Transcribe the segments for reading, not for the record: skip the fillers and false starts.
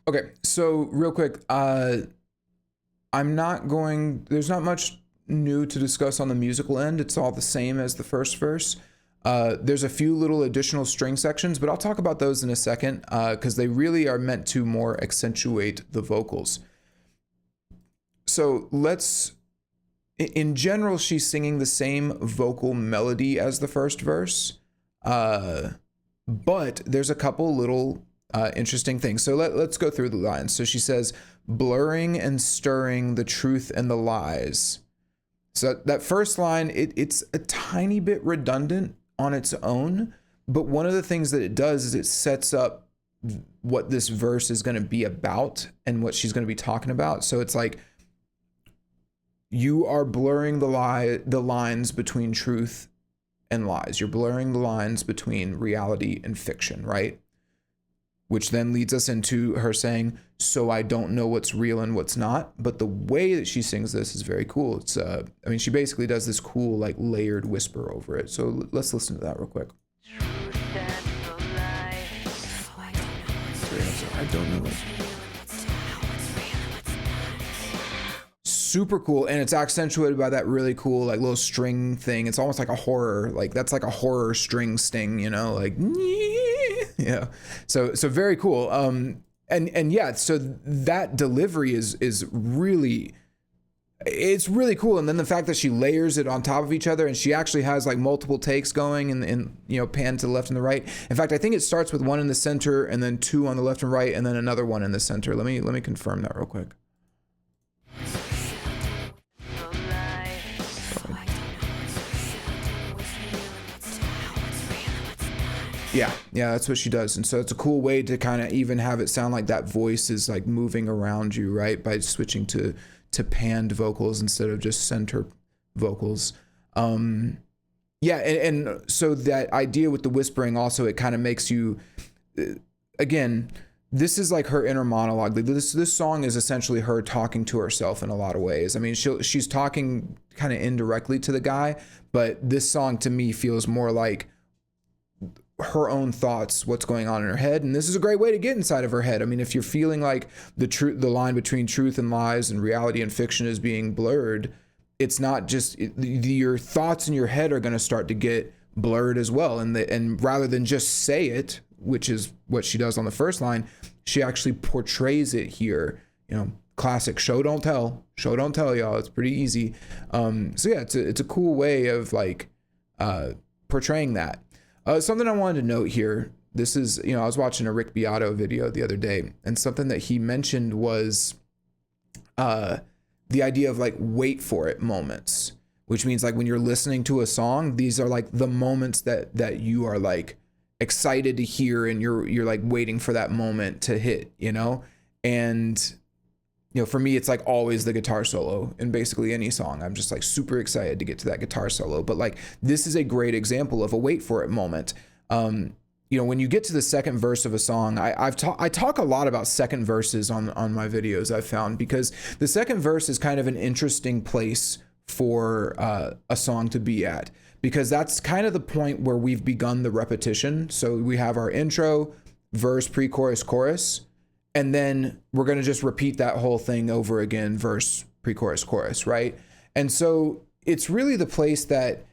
Okay, so real quick, there's not much new to discuss on the musical end. It's all the same as the first verse. There's a few little additional string sections, but I'll talk about those in a second because they really are meant to more accentuate the vocals. So in general, she's singing the same vocal melody as the first verse, but there's a couple little interesting things. So let's go through the lines. So she says, blurring and stirring the truth and the lies. So that first line, it's a tiny bit redundant on its own, but one of the things that it does is it sets up what this verse is going to be about and what she's going to be talking about. So it's like, you are blurring the lines between truth and lies. You're blurring the lines between reality and fiction, right? Which then leads us into her saying, so I don't know what's real and what's not. But the way that she sings this is very cool. It's, she basically does this cool, like, layered whisper over it. So let's listen to that real quick. I don't know what. Super cool, and it's accentuated by that really cool like little string thing. It's almost like a horror, like that's like a horror string sting, you know, like yeah. So very cool. And yeah, so that delivery is really, it's really cool. And then the fact that she layers it on top of each other, and she actually has like multiple takes going, and pan to the left and the right. In fact, I think it starts with one in the center, and then two on the left and right, and then another one in the center. Let me confirm that real quick. Yeah, that's what she does. And so it's a cool way to kind of even have it sound like that voice is like moving around you, right? By switching to panned vocals instead of just center vocals. Yeah, and so that idea with the whispering also, it kind of makes you, again, this is like her inner monologue. This song is essentially her talking to herself in a lot of ways. I mean, she's talking kind of indirectly to the guy, but this song to me feels more like her own thoughts, what's going on in her head. And this is a great way to get inside of her head. I mean, if you're feeling like the line between truth and lies and reality and fiction is being blurred, it's not just your thoughts in your head are going to start to get blurred as well. And rather than just say it, which is what she does on the first line, she actually portrays it here. Classic show don't tell, y'all. It's pretty easy. So yeah, it's a cool way of like portraying that. Something I wanted to note here, this is, I was watching a Rick Beato video the other day, and something that he mentioned was the idea of like wait for it moments, which means like when you're listening to a song, these are like the moments that you are like excited to hear, and you're like waiting for that moment to hit, and for me, it's like always the guitar solo in basically any song. I'm just like super excited to get to that guitar solo. But like, this is a great example of a wait for it moment. When you get to the second verse of a song, I talk a lot about second verses on my videos, I've found, because the second verse is kind of an interesting place for a song to be at, because that's kind of the point where we've begun the repetition. So we have our intro, verse, pre-chorus, chorus. And then we're going to just repeat that whole thing over again, verse, pre-chorus, chorus, right? And so it's really the place that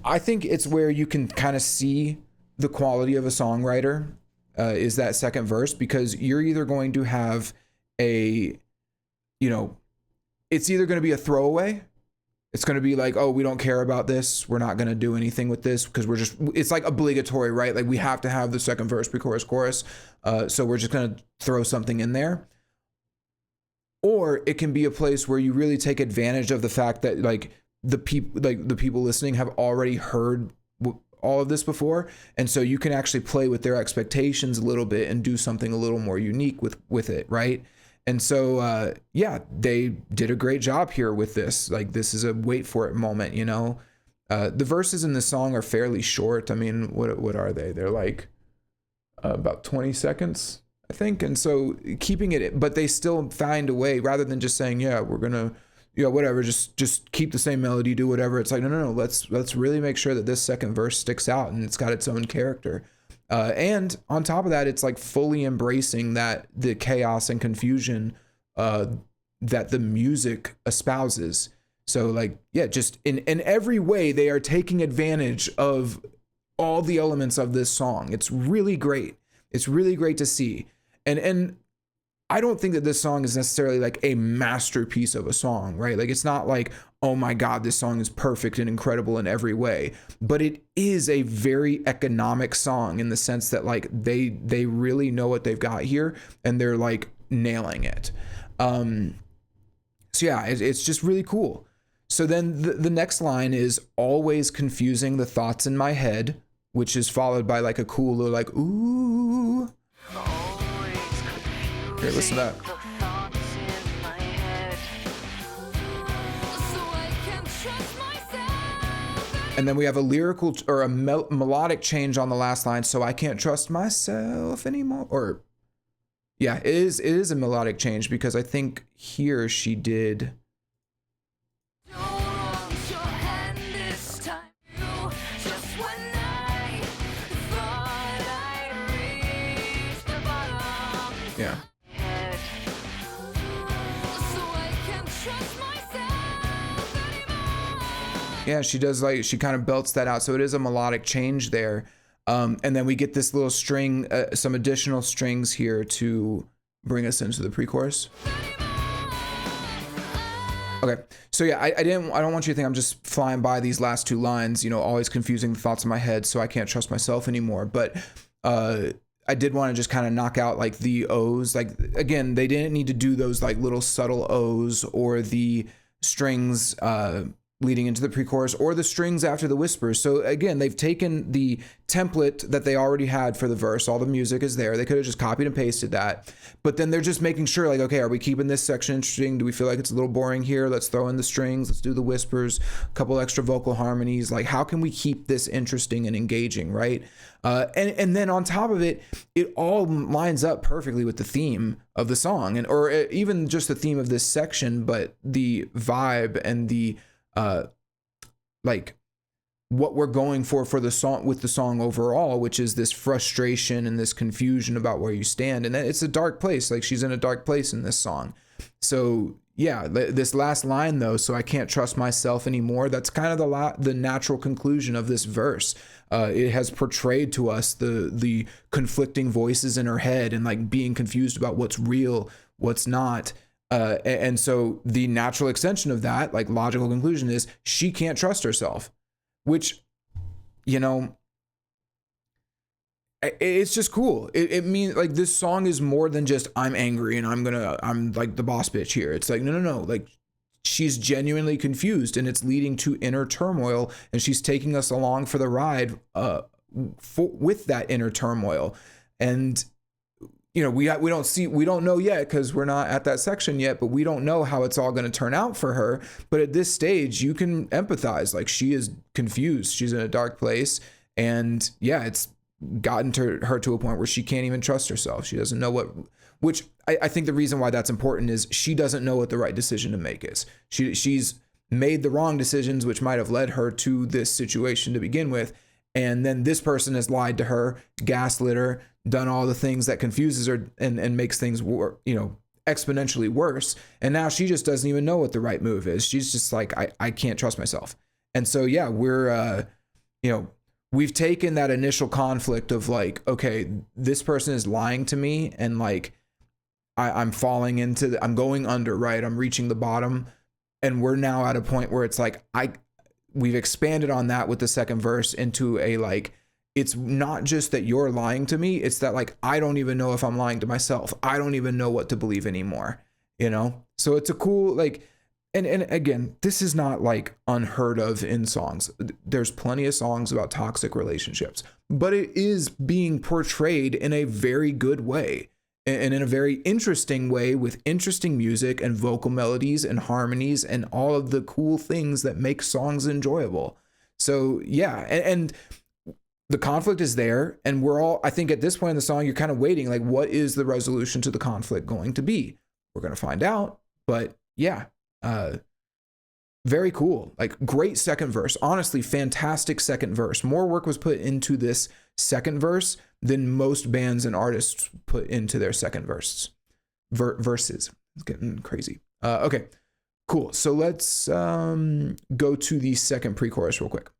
I think it's where you can kind of see the quality of a songwriter, is that second verse, because you're either going to have it's either going to be a throwaway. It's going to be like, oh, we don't care about this. We're not going to do anything with this because it's like obligatory, right? Like we have to have the second verse, pre-chorus, chorus. So we're just going to throw something in there. Or it can be a place where you really take advantage of the fact that like the people listening have already heard all of this before. And so you can actually play with their expectations a little bit and do something a little more unique with it, right? And so, they did a great job here with this. Like, this is a wait for it moment, The verses in the song are fairly short. I mean, what are they? They're like about 20 seconds, I think. And so keeping it, but they still find a way, rather than just saying, yeah, we're going to, whatever, just keep the same melody, do whatever. It's like, no, let's really make sure that this second verse sticks out and it's got its own character. And on top of that, it's like fully embracing that the chaos and confusion that the music espouses. So like, yeah, just in every way, they are taking advantage of all the elements of this song. It's really great. It's really great to see. And I don't think that this song is necessarily like a masterpiece of a song, right? Like it's not like, oh my God, this song is perfect and incredible in every way, but it is a very economic song in the sense that like they really know what they've got here and they're like nailing it. So yeah, it's just really cool. So then the next line is always confusing the thoughts in my head, which is followed by like a cool little like, ooh. Here, listen to that. And then we have a lyrical or a melodic change on the last line. So I can't trust myself anymore. Or yeah, it is a melodic change because I think here she did. Yeah. Yeah, she does like, she kind of belts that out. So it is a melodic change there. And then we get this little string, some additional strings here to bring us into the pre-chorus. Okay, so yeah, I don't want you to think I'm just flying by these last two lines, you know, always confusing the thoughts in my head, so I can't trust myself anymore. But I did want to just kind of knock out like the O's. Like again, they didn't need to do those like little subtle O's or the strings leading into the pre-chorus or the strings after the whispers. So again, they've taken the template that they already had for the verse. All the music is there. They could have just copied and pasted that. But then they're just making sure like, okay, are we keeping this section interesting? Do we feel like it's a little boring here? Let's throw in the strings. Let's do the whispers, a couple extra vocal harmonies. Like how can we keep this interesting and engaging, right? And then on top of it, it all lines up perfectly with the theme of the song and or even just the theme of this section, but the vibe and the like what we're going for the song with the song overall, which is this frustration and this confusion about where you stand. And it's a dark place. Like she's in a dark place in this song. So yeah, this last line though, so I can't trust myself anymore. That's kind of the natural conclusion of this verse. It has portrayed to us the conflicting voices in her head and like being confused about what's real, what's not. And so the natural extension of that, like logical conclusion is she can't trust herself, which, you know, it's just cool. It means like this song is more than just I'm angry and I'm like the boss bitch here. It's like, no. Like she's genuinely confused and it's leading to inner turmoil and she's taking us along for the ride with that inner turmoil. And you know, we don't know yet because we're not at that section yet, but we don't know how it's all going to turn out for her. But at this stage, you can empathize. Like she is confused. She's in a dark place. And yeah, it's gotten her to a point where she can't even trust herself. She doesn't know which I think the reason why that's important is she doesn't know what the right decision to make is. She's made the wrong decisions, which might have led her to this situation to begin with. And then this person has lied to her, gaslit her, done all the things that confuses her and makes things exponentially worse. And now she just doesn't even know what the right move is. She's just like, I can't trust myself. And so, yeah, we're, we've taken that initial conflict of like, okay, this person is lying to me and like, I'm falling into, I'm going under, right? I'm reaching the bottom. And we're now at a point where it's like, we've expanded on that with the second verse into a like, it's not just that you're lying to me. It's that like, I don't even know if I'm lying to myself. I don't even know what to believe anymore, you know? So it's a cool, like, and again, this is not like unheard of in songs. There's plenty of songs about toxic relationships, but it is being portrayed in a very good way and in a very interesting way with interesting music and vocal melodies and harmonies and all of the cool things that make songs enjoyable. So yeah, and the conflict is there, and we're all, I think at this point in the song, you're kind of waiting, like, what is the resolution to the conflict going to be? We're going to find out, but yeah, very cool. Like, great second verse. Honestly, fantastic second verse. More work was put into this second verse than most bands and artists put into their second verses. It's getting crazy. Okay, cool. So let's go to the second pre-chorus real quick.